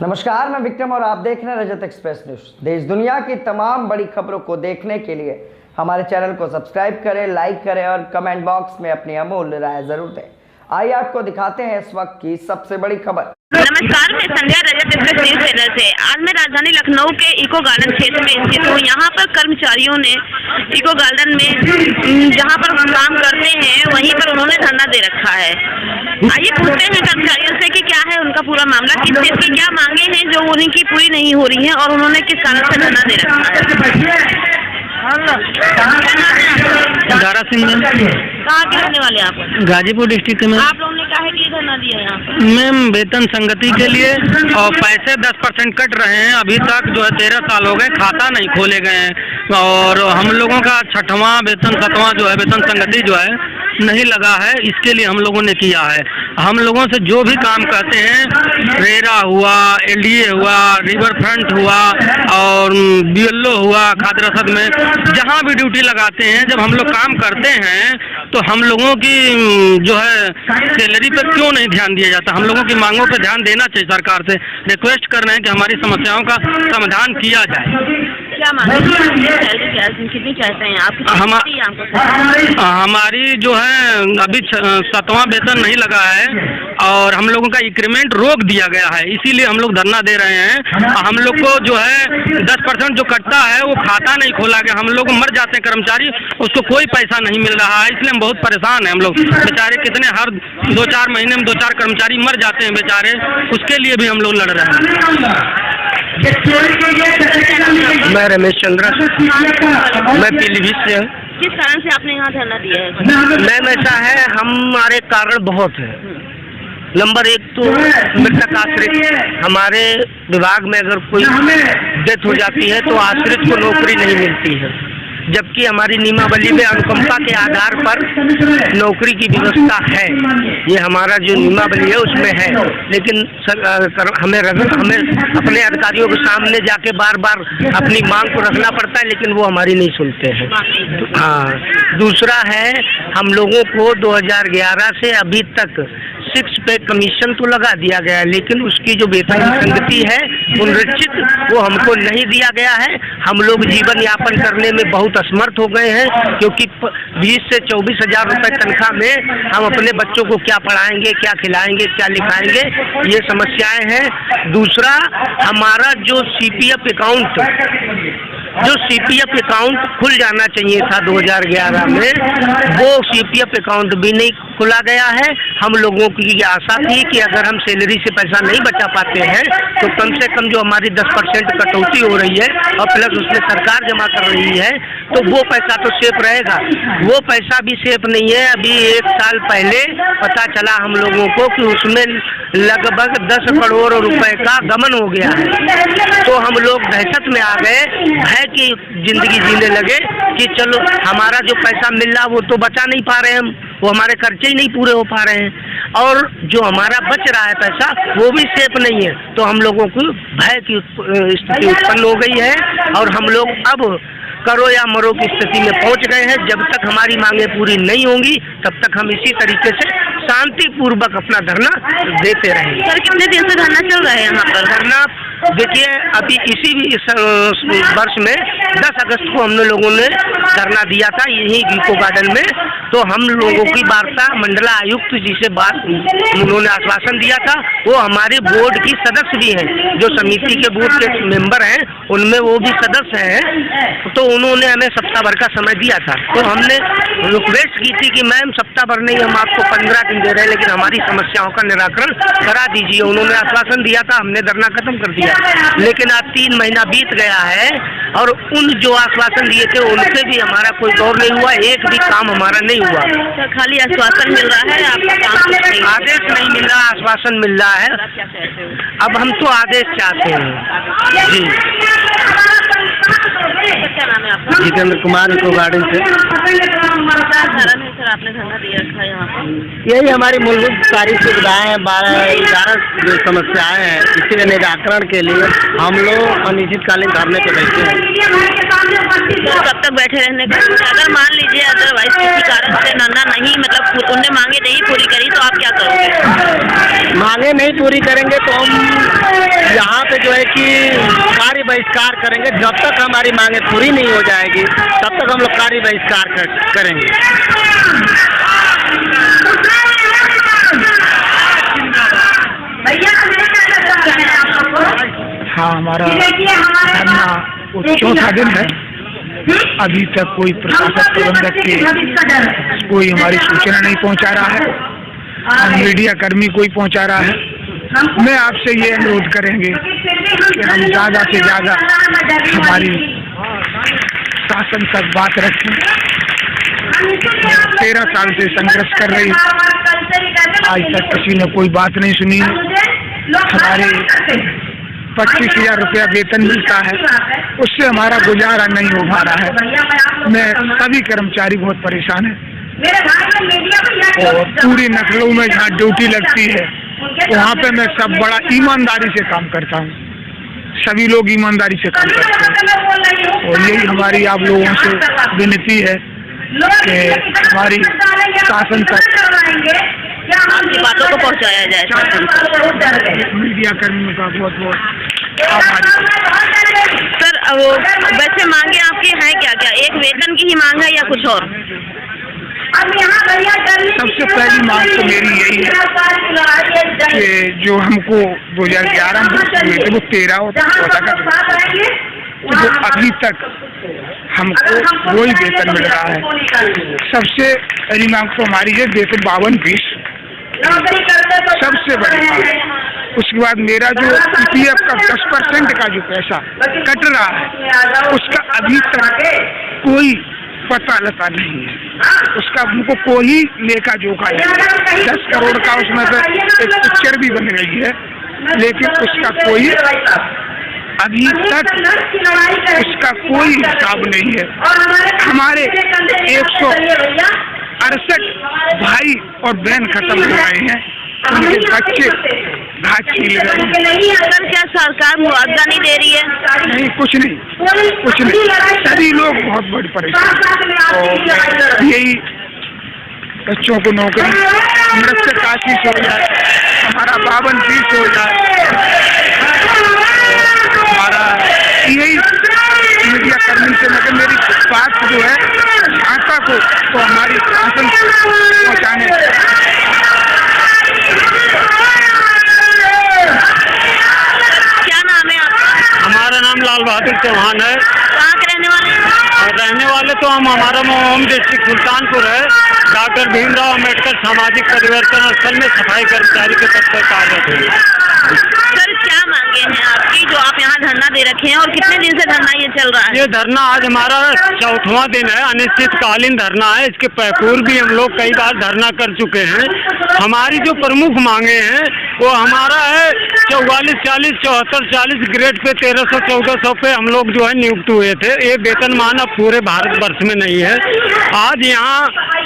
नमस्कार, मैं विक्रम और आप देख रहे हैं रजत एक्सप्रेस न्यूज। देश दुनिया की तमाम बड़ी खबरों को देखने के लिए हमारे चैनल को सब्सक्राइब करें, लाइक करें और कमेंट बॉक्स में अपनी अमूल्य राय जरूर दें। आइए आपको दिखाते हैं इस वक्त की सबसे बड़ी खबर। नमस्कार, मैं संध्या रजत एक्सप्रेस न्यूज चैनल से। आज मैं राजधानी लखनऊ के इको गार्डन क्षेत्र में स्थित हूँ। यहाँ पर कर्मचारियों ने इको गार्डन में जहाँ पर काम करते हैं वहीं पर उन्होंने धरना दे रखा है। आइए पूछते हैं कर्मचारियों से कि क्या है उनका पूरा मामला, किस चीज की क्या मांगे हैं जो उनकी पूरी नहीं हो रही है और उन्होंने किस कारण से धरना दे रखा है। दारा सिंह कहाँ के रहने वाले आप? गाजीपुर डिस्ट्रिक्ट में। आप लोगों ने काहे के लिए धरना दिया है यहाँ पर? मैम, वेतन संगति के लिए और पैसे 10% कट रहे हैं। अभी तक जो है 13 साल हो गए, खाता नहीं खोले गए हैं और हम लोगों का 6वां वेतन 7वां जो है वेतन संगति जो है नहीं लगा है। इसके लिए हम लोगों ने किया है। हम लोगों से जो भी काम करते हैं, रेरा हुआ, एलडीए हुआ, रिवर फ्रंट हुआ और बीएलओ हुआ, खाद्य रसद में जहाँ भी ड्यूटी लगाते हैं, जब हम लोग काम करते हैं तो हम लोगों की जो है सैलरी पर क्यों नहीं ध्यान दिया जाता। हम लोगों की मांगों पर ध्यान देना चाहिए। सरकार से रिक्वेस्ट कर रहे हैं कि हमारी समस्याओं का समाधान किया जाए। क्या मांगे, कितनी चाहते हैं आप? हमारी जो है अभी 7वां वेतन नहीं लगा है और हम लोगों का इंक्रीमेंट रोक दिया गया है, इसीलिए हम लोग धरना दे रहे हैं। हम लोग को जो है 10% जो कटता है वो खाता नहीं खोला गया। हम लोग मर जाते हैं कर्मचारी, उसको कोई पैसा नहीं मिल रहा है, इसलिए हम बहुत परेशान हैं। हम लोग बेचारे कितने हर 2-4 महीने में 2-4 कर्मचारी मर जाते हैं बेचारे, उसके लिए भी हम लोग लड़ रहे हैं। मैं रमेश चंद्र, मैं पीलीभीत से हूँ। किस कारण से आपने यहाँ धरना दिया है? मैम, ऐसा है, हमारे कारण बहुत है। नंबर 1 तो मृतक आश्रित, हमारे विभाग में अगर कोई डेथ हो जाती है तो आश्रित को नौकरी नहीं मिलती है, जबकि हमारी नियमावली में अनुकंपा के आधार पर नौकरी की व्यवस्था है। ये हमारा जो नियमावली है उसमें है, लेकिन हमें अपने अधिकारियों के सामने जाके बार बार अपनी मांग को रखना पड़ता है, लेकिन वो हमारी नहीं सुनते हैं। हाँ, दूसरा है, हम लोगों को 2011 से अभी तक 6 पे कमीशन तो लगा दिया गया है, लेकिन उसकी जो वेतन संगति है पुनरीक्षित वो हमको नहीं दिया गया है। हम लोग जीवन यापन करने में बहुत असमर्थ हो गए हैं, क्योंकि 20 से 24 हजार रुपये तनख्वाह में हम अपने बच्चों को क्या पढ़ाएंगे, क्या खिलाएंगे, क्या लिखाएंगे, ये समस्याएं हैं। दूसरा, हमारा जो सीपीएफ अकाउंट खुल जाना चाहिए था 2011 में, वो सीपीएफ अकाउंट भी नहीं खुला गया है। हम लोगों की आशा थी कि अगर हम सैलरी से पैसा नहीं बचा पाते हैं तो कम से कम जो हमारी 10% कटौती हो रही है और प्लस उसमें सरकार जमा कर रही है तो वो पैसा तो सेफ रहेगा। वो पैसा भी सेफ नहीं है। अभी 1 साल पहले पता चला हम लोगों को कि उसमें लगभग 10 करोड़ रुपए का गमन हो गया है। तो हम लोग दहशत में आ गए, है कि जिंदगी जीने लगे कि चलो हमारा जो पैसा मिल रहा वो तो बचा नहीं पा रहे हम, वो हमारे खर्चे ही नहीं पूरे हो पा रहे हैं और जो हमारा बच रहा है पैसा वो भी सेफ नहीं है। तो हम लोगों को भय की स्थिति उत्पन्न हो गई है और हम लोग अब करो या मरो की स्थिति में पहुंच गए हैं। जब तक हमारी मांगे पूरी नहीं होंगी तब तक हम इसी तरीके से शांतिपूर्वक अपना धरना देते रहेंगे। सर, कितने दिन से धरना चल रहा है यहाँ पर? धरना देखिए, अभी इस वर्ष में 10 अगस्त को हम लोगों ने धरना दिया था यही इको गार्डन में। तो हम लोगों की वार्ता मंडला आयुक्त जी से बात उन्होंने आश्वासन दिया था। वो हमारे बोर्ड की सदस्य भी हैं, जो समिति के बोर्ड के मेंबर हैं उनमें वो भी सदस्य हैं। तो उन्होंने हमें सप्ताह भर का समय दिया था। तो हमने रिक्वेस्ट की थी कि मैम, सप्ताह भर नहीं, हम आपको 15 दिन दे रहे हैं, लेकिन हमारी समस्याओं का निराकरण करा दीजिए। उन्होंने आश्वासन दिया था, हमने धरना खत्म कर दिया, लेकिन आज 3 महीना बीत गया है और उन जो आश्वासन दिए थे उनसे भी हमारा कोई गौर नहीं हुआ, एक भी काम हमारा नहीं हुआ। तो खाली आश्वासन मिल रहा है, आपका काम नहीं? आदेश नहीं मिल रहा, आश्वासन मिल रहा है। क्या कहते हो? अब हम तो आदेश चाहते हैं जी। क्या नाम है आपका? जितेंद्र कुमार, इको गार्डन से। क्या कारण है सर आपने धरना दिया रखा है यहाँ पर? यही हमारी मूलभूत सारी सुविधाएं हैं, 11 जो समस्याएं हैं, इसी के निराकरण के लिए हम लोग अनिश्चितकालीन धरने पर बैठे हैं। तो कब तक बैठे रहने का? अगर मान लीजिए अदरवाइज किसी कारण से धरना नहीं, मतलब उनने मांगे नहीं पूरी करी तो आप क्या करोगे? मांगे नहीं पूरी करेंगे तो हम यहाँ जो है कि कार्य बहिष्कार करेंगे। जब तक हमारी मांगे पूरी नहीं हो जाएगी तब तक हम लोग कार्य बहिष्कार करेंगे। हाँ, हमारा धरना वो चौथा दिन है। अभी तक कोई प्रशासक प्रबंधक की कोई हमारी सूचना नहीं पहुंचा रहा है, और मीडिया कर्मी कोई पहुंचा रहा है। मैं आपसे ये अनुरोध करेंगे कि हम ज़्यादा से ज़्यादा हमारी शासन तक बात रखें। 13 साल से संघर्ष कर रही, आज तक किसी ने कोई बात नहीं सुनी। हमारे 25,000 रुपया वेतन मिलता है, उससे हमारा गुजारा नहीं हो पा रहा है। मैं सभी कर्मचारी बहुत परेशान हैं, और पूरी नस्लों में जहाँ ड्यूटी लगती है वहाँ पे मैं सब बड़ा ईमानदारी से काम करता हूँ। सभी लोग ईमानदारी से काम करते हैं, और यही हमारी आप लोगों से विनती है कि हमारी शासन तक आपकी बातों को पहुंचाया जाए। मीडिया कर्मियों का बहुत बहुत आभार। सर, वो वैसे मांगे आपकी हैं क्या क्या? एक वेतन की ही मांग है या कुछ और? सबसे पहली मांग तो मेरी यही है कि जो हमको 2011 में हुए थे वो 13 और 14 का जो अभी तक हमको वही वेतन मिल रहा है। सबसे पहली मांग तो हमारी है वेतन 52-20, सबसे बड़ी मांग। उसके बाद मेरा जो PPF का 10% का जो पैसा कट रहा है उसका अभी तक कोई पता लता नहीं है। उसका हमको कोई लेखा जोखा है। 10 करोड़ का उसमें से एक पिक्चर भी बन गई है, लेकिन उसका कोई अभी तक उसका कोई हिसाब नहीं है। हमारे 168 भाई और बहन खत्म हो गए हैं, उनके बच्चे घाट छील रहे हैं। सर, क्या सरकार मुआवजा नहीं दे रही है? नहीं, कुछ नहीं। सभी लोग बहुत बड़ी परेशान, और यही बच्चों को नौकरी मृत्यु काशी हो जाए, हमारा 52-20 हो जाए। हमारा यही मीडिया कर्मी से मतलब मेरी बात जो है आशा को तो हमारी शासन पहुँचाने। क्या नाम है आपका? हमारा नाम लाल बहादुर चौहान है। कहाँ के रहने वाले हैं? रहने वाले तो हमारा होम डिस्ट्रिक्ट सुल्तानपुर है। डॉक्टर भीमराव अम्बेडकर सामाजिक परिवर्तन स्थल में सफाई कर्मचारी के पद पर कार्यरत है। सर, क्या मांगे हैं आपकी जो आप यहाँ धरना दे रखे हैं, और कितने दिन से धरना ये चल रहा है? ये धरना आज हमारा 4वां दिन है, अनिश्चितकालीन धरना है। इसके पूर्व भी हम लोग कई बार धरना कर चुके हैं। हमारी जो प्रमुख मांगे हैं वो हमारा है 44-40, 74-40 ग्रेड पे 1300-1400 पे हम लोग जो है नियुक्त हुए थे। ये वेतनमान अब पूरे भारतवर्ष में नहीं है। आज यहाँ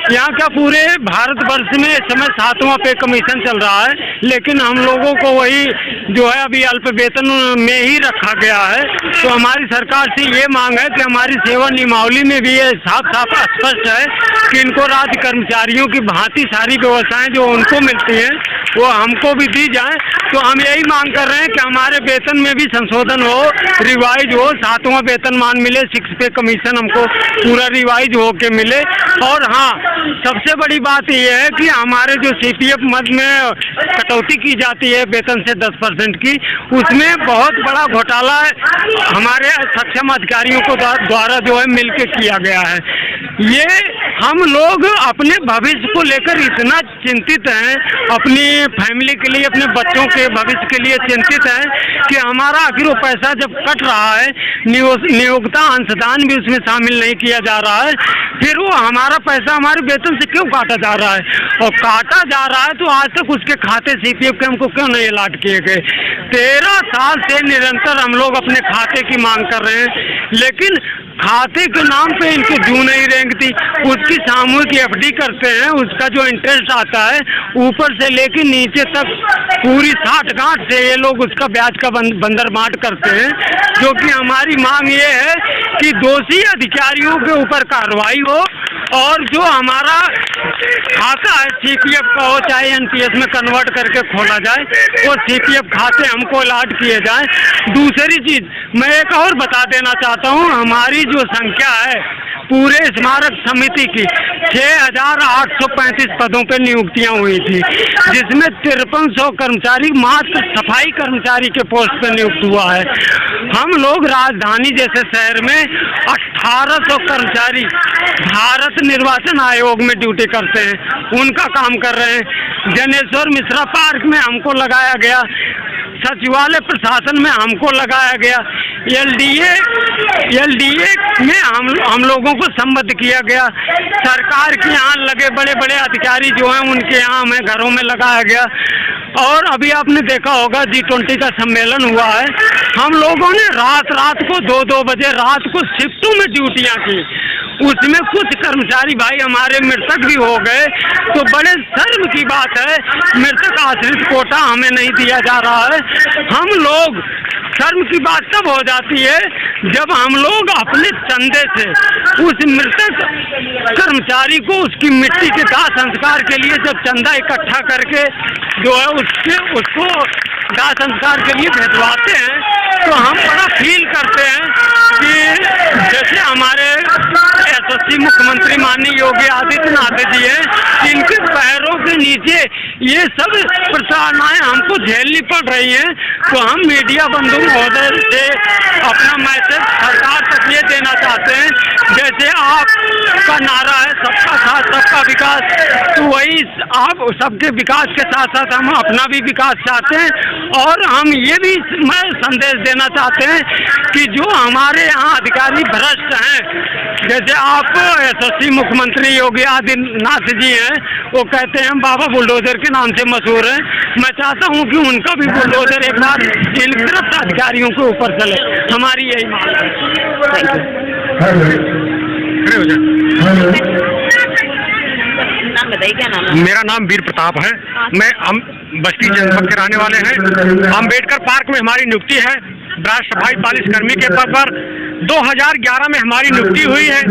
क्या पूरे भारतवर्ष में इस समय 7वां पे कमीशन चल रहा है, लेकिन हम लोगों को वही जो है अभी अल्प वेतन में ही रखा गया है। तो हमारी सरकार से ये मांग है कि हमारी सेवा नियमावली में भी ये साफ साफ स्पष्ट है कि इनको राज्य कर्मचारियों की भांति सारी व्यवस्थाएं जो उनको मिलती हैं वो हमको भी दी जाए। तो हम यही मांग कर रहे हैं कि हमारे वेतन में भी संशोधन हो, रिवाइज हो, 7वां वेतनमान मिले, 6 पे कमीशन हमको पूरा रिवाइज हो के मिले। और हाँ, सबसे बड़ी बात यह है कि हमारे जो CPF मद में कटौती की जाती है वेतन से 10% की, उसमें बहुत बड़ा घोटाला हमारे सक्षम अधिकारियों को द्वारा जो है मिलके किया गया है। ये हम लोग अपने भविष्य को लेकर इतना चिंतित हैं, अपनी फैमिली के लिए, अपने बच्चों के भविष्य के लिए चिंतित हैं कि हमारा आखिर वो पैसा जब कट रहा है, नियोक्ता अंशदान भी उसमें शामिल नहीं किया जा रहा है, फिर वो हमारा पैसा हमारे वेतन से क्यों काटा जा रहा है? और काटा जा रहा है तो आज तक उसके खाते CPF के हमको क्यों नहीं अलॉट किए गए? 13 साल से निरंतर हम लोग अपने खाते की मांग कर रहे हैं, लेकिन खाते के नाम पे इनकी जू नहीं रेंगती। उसकी सामूहिक FD करते हैं, उसका जो इंटरेस्ट आता है ऊपर से लेके नीचे तक पूरी 60-गांठ से ये लोग उसका ब्याज का बंदरमाट करते हैं। जो कि हमारी मांग ये है कि दोषी अधिकारियों के ऊपर कार्रवाई हो और जो हमारा खाता है CPF का हो चाहे NPS में कन्वर्ट करके खोला जाए, वो CPF खाते हमको अलॉट किए जाए। दूसरी चीज मैं एक और बता देना चाहता हूँ, हमारी जो संख्या है पूरे स्मारक समिति की 6,835 पदों पे नियुक्तियां हुई थी, जिसमें 5300 कर्मचारी मात्र सफाई कर्मचारी के पोस्ट पे नियुक्त हुआ है। हम लोग राजधानी जैसे शहर में 1800 कर्मचारी भारत निर्वाचन आयोग में ड्यूटी करते हैं, उनका काम कर रहे हैं। जनेश्वर मिश्रा पार्क में हमको लगाया गया, सचिवालय प्रशासन में हमको लगाया गया, LDA में हम लोगों को संबद्ध किया गया। सरकार के यहाँ लगे बड़े बड़े अधिकारी जो हैं उनके यहाँ हमें घरों में लगाया गया। और अभी आपने देखा होगा G20 का सम्मेलन हुआ है, हम लोगों ने रात को 2-2 बजे रात को शिफ्टों में ड्यूटियाँ की, उसमें कुछ कर्मचारी भाई हमारे मृतक भी हो गए। तो बड़े शर्म की बात है, मृतक आश्रित कोटा हमें नहीं दिया जा रहा है। हम लोग शर्म की बात तब हो जाती है जब हम लोग अपने चंदे से उस मृतक कर्मचारी को उसकी मिट्टी के दाह संस्कार के लिए जब चंदा इकट्ठा करके जो है उसको दाह संस्कार के लिए भिजवाते हैं, तो हम बड़ा फील करते हैं कि जैसे हमारे यशस्वी मुख्यमंत्री माननीय योगी आदित्यनाथ जी हैं, इनके पैरों के नीचे ये सब प्रताड़नाएं हमको झेलनी पड़ रही हैं। तो हम मीडिया बंधु महोदय से अपना मैसेज सरकार तक ये देना चाहते हैं, जैसे आपका नारा है सबका साथ सबका विकास, तो वही आप सबके विकास के साथ साथ हम अपना भी विकास चाहते हैं। और हम ये भी मैं संदेश देना चाहते हैं कि जो हमारे यहाँ अधिकारी भ्रष्ट हैं, जैसे आप यशस्वी मुख्यमंत्री योगी आदित्यनाथ जी हैं, वो कहते हैं हम बाबा बुलडोजर के नाम से मशहूर हैं। मैं चाहता हूँ कि उनका भी बुलडोजर एक बार इन गिरफ्त अधिकारियों के ऊपर चले, हमारी यही मांग है। नाम बताइए, क्या नाम है? मेरा नाम वीर प्रताप है, मैं हम बस्ती जनपद के रहने वाले हैं। अम्बेडकर पार्क में हमारी नियुक्ति है ब्रांच सफाई पालिश कर्मी के पद पर। 2011 में हमारी नियुक्ति हुई है।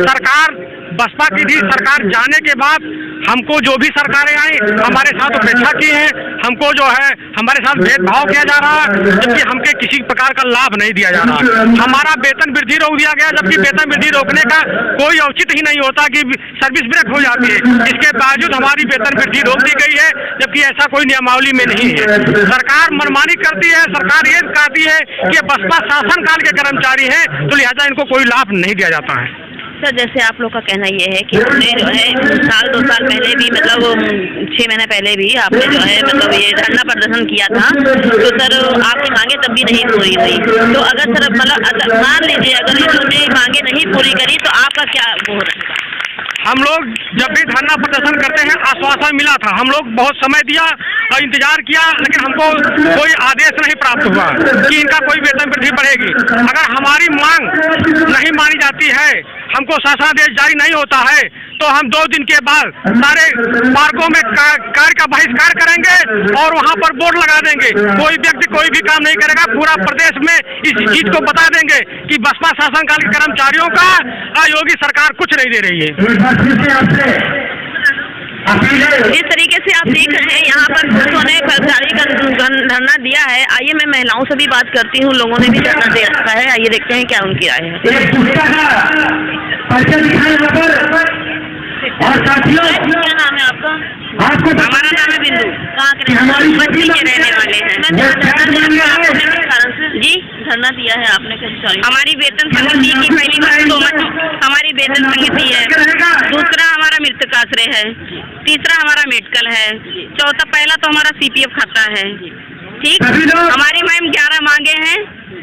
सरकार बसपा की थी, सरकार जाने के बाद हमको जो भी सरकारें आई हमारे साथ उपेक्षा की है, हमको जो है हमारे साथ भेदभाव किया जा रहा है, जबकि हमके किसी प्रकार का लाभ नहीं दिया जा रहा। हमारा वेतन वृद्धि रोक दिया गया, जबकि वेतन वृद्धि रोकने का कोई औचित्य ही नहीं होता कि सर्विस ब्रेक हो जाती है, इसके बावजूद हमारी वेतन वृद्धि रोक दी गई है, जबकि ऐसा कोई नियमावली में नहीं है। सरकार मनमानी करती है, सरकार ये कहती है कि बसपा शासनकाल के कर्मचारी हैं, तो लिहाजा इनको कोई लाभ नहीं दिया जाता है। सर, जैसे आप लोग का कहना ये है कि हमने जो है साल 2 साल पहले भी, मतलब 6 महीने पहले भी आपने जो है मतलब ये धरना प्रदर्शन किया था, तो सर आपकी मांगे तब भी नहीं पूरी हुई। तो अगर सर मतलब मान लीजिए अगर इन्होंने मांगे नहीं पूरी करी तो आपका क्या वो रहेगा? हम लोग जब भी धरना प्रदर्शन करते हैं आश्वासन मिला था, हम लोग बहुत समय दिया और इंतजार किया, लेकिन हमको कोई आदेश नहीं प्राप्त हुआ कि इनका कोई वेतन वृद्धि बढ़ेगी। अगर हमारी मांग नहीं मानी जाती है, हमको शासनादेश जारी नहीं होता है, तो हम 2 दिन के बाद सारे पार्कों में कार्य का बहिष्कार करेंगे और वहां पर बोर्ड लगा देंगे। कोई व्यक्ति कोई भी काम नहीं करेगा, पूरा प्रदेश में इस चीज को बता देंगे कि बसपा शासनकाल के कर्मचारियों का योगी सरकार कुछ नहीं दे रही है। जिस तरीके से आप देख रहे हैं यहाँ पर पुरुषों ने कर्मचारी का धरना दिया है, आइए मैं महिलाओं से भी बात करती हूँ, लोगों ने भी धरना दे रखा है, आइए देखते हैं क्या उनकी राय है। क्या नाम है आपका? हमारा नाम है बिंदु। कहाँ के बस्ती के रहने वाले हैं। जी, धरना दिया है आपने कर्मचारी? हमारी वेतन संगति की पहली बात तो हमारी वेतन संगति है, दूसरा हमारा मृतकाश्रय है, तीसरा हमारा मेडिकल है, चौथा पहला तो हमारा CPF खाता है। ठीक, हमारी मैम 11 मांगे हैं,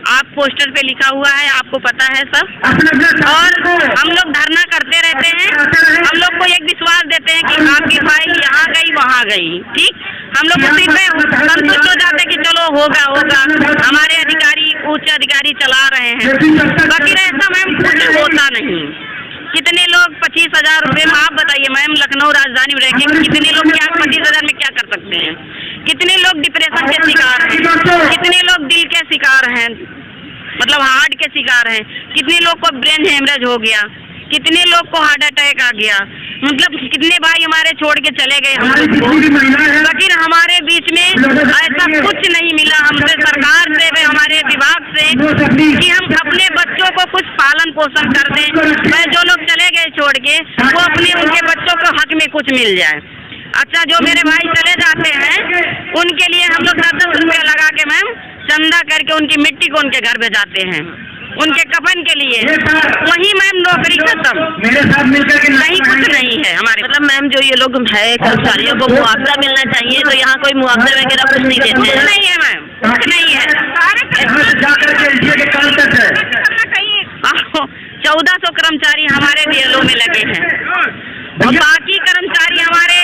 आप पोस्टर पे लिखा हुआ है, आपको पता है सब। और हम लोग धरना करते रहते हैं, हम लोग को एक विश्वास देते हैं कि आपकी फाइल यहाँ गई वहाँ गई। ठीक, हम लोग उसी पे संतुष्ट हो जाते हैं कि चलो होगा, हमारे अधिकारी उच्च अधिकारी चला रहे हैं, बाकी ऐसा मैम कुछ होता नहीं। कितने लोग 25,000 रुपये में, आप बताइए मैम, लखनऊ राजधानी में रह के कितने लोग क्या 25,000 में क्या कर सकते हैं? कितने लोग डिप्रेशन के शिकार हैं, कितने लोग दिल के शिकार हैं, मतलब हार्ट के शिकार हैं, कितने लोग को ब्रेन हेमरेज हो गया, कितने लोग को हार्ट अटैक आ गया, मतलब कितने भाई हमारे छोड़ के चले गए हम लोग को, लेकिन हमारे बीच में ऐसा कुछ नहीं मिला हमसे, सरकार से, हमारे विभाग से, कि हम अपने बच्चों को कुछ पालन पोषण कर दें। वह जो लोग चले गए छोड़ के, वो अपने उनके बच्चों को हक में कुछ मिल जाए। अच्छा, जो मेरे भाई चले जाते हैं उनके लिए हम लोग 10-10 रुपया लगा के मैम चंदा करके उनकी मिट्टी को उनके घर भेजाते हैं, उनके कफन के लिए। वहीं मैम नौकरी खत्म, कहीं कुछ नहीं है हमारे। मतलब मैम जो ये लोग है कर्मचारियों को मुआवजा मिलना चाहिए, तो यहाँ कोई मुआवजा वगैरह कुछ नहीं देते हैं? नहीं है मैम, कुछ नहीं है। 1400 कर्मचारी हमारे DLO में लगे हैं और बाकी कर्मचारी हमारे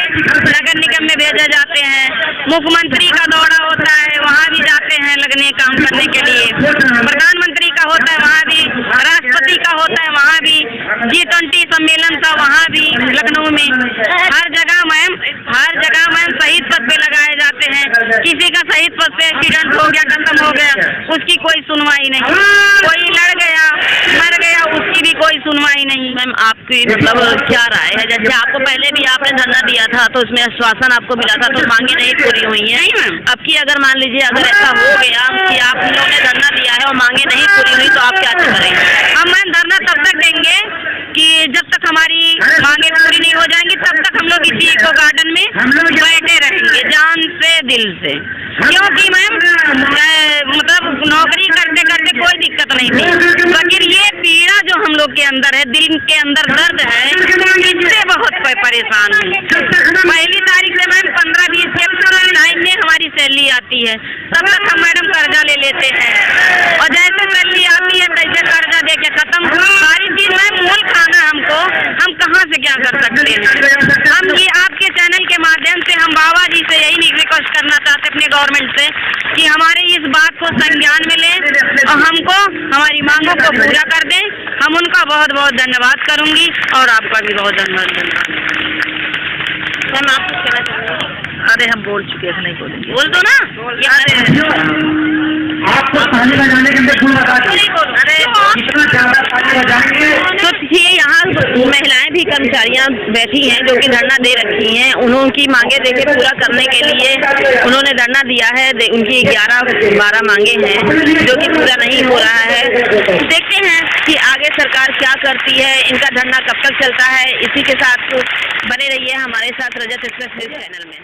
नगर निगम में भेजे जाते हैं। मुख्यमंत्री का दौरा होता है, वहाँ भी जाते हैं लगने काम करने के लिए। प्रधानमंत्री का होता है, वहाँ भी। राष्ट्रपति का होता है, वहाँ भी। G20 सम्मेलन था, वहाँ भी लखनऊ में। हर जगह मैम शहीद पद पे लगाए जाते हैं। किसी का शहीद पद पे एक्सीडेंट हो गया, खत्म हो गया, उसकी कोई सुनवाई नहीं। कोई लड़ गया, मर गया, उसकी भी कोई सुनवाई नहीं। मैम आपकी मतलब क्या राय है? जैसे आपको पहले भी आपने धरना दिया था तो उसमें आश्वासन आपको मिला था, तो मांगे नहीं पूरी हुई हैं। नहीं मैम, अब की अगर मान लीजिए अगर ऐसा हो गया कि आप लोगों ने धरना दिया है और मांगे नहीं पूरी हुई, तो आप क्या करेंगे? हम मैम धरना तब तक देंगे कि जब तक हमारी मांगे पूरी नहीं हो जाएंगी, तब तक हम लोग इसी इको गार्डन में बैठे रहेंगे जान से दिल से। क्योंकि मैम मतलब नौकरी करते करते कोई दिक्कत नहीं थी, लेकिन ये पीड़ा जो हम लोग के अंदर है, दिल के अंदर दर्द है, इससे बहुत परेशान हूँ। पहली तारीख से मैम 15-20 अप्रैल टाइम में हमारी सैलरी आती है, तब तक हम मैडम कर्जा ले लेते हैं और जैसे सैलरी आती है तैसे कर्जा दे के खत्म। सारी चीज मैम मूल खाना हमको, हम कहाँ से क्या कर सकते हैं? हम ये आपके चैनल के माध्यम से हम बाबा जी से यही रिक्वेस्ट करना चाहते अपने गवर्नमेंट से कि हमारे इस बात को संज्ञान में लें और हमको हमारी मांगों को पूरा कर दें। हम उनका बहुत बहुत धन्यवाद करूंगी और आपका भी बहुत धन्यवाद। मैम आप कुछ कहना चाहते हैं? अरे हम बोल चुके हैं, नहीं बोलेंगे। बोल दो ना। आपको पानी लगाने के अंदर तो ये यहाँ महिलाएं भी कर्मचारियां बैठी हैं जो कि धरना दे रखी हैं। उनकी मांगे देखे पूरा करने के लिए उन्होंने धरना दिया है। उनकी 11-12 मांगे हैं जो कि पूरा नहीं हो रहा है। देखते हैं कि आगे सरकार क्या करती है, इनका धरना कब तक चलता है। इसी के साथ बने रहिए हमारे साथ रजत एक्सप्रेस न्यूज़ चैनल में।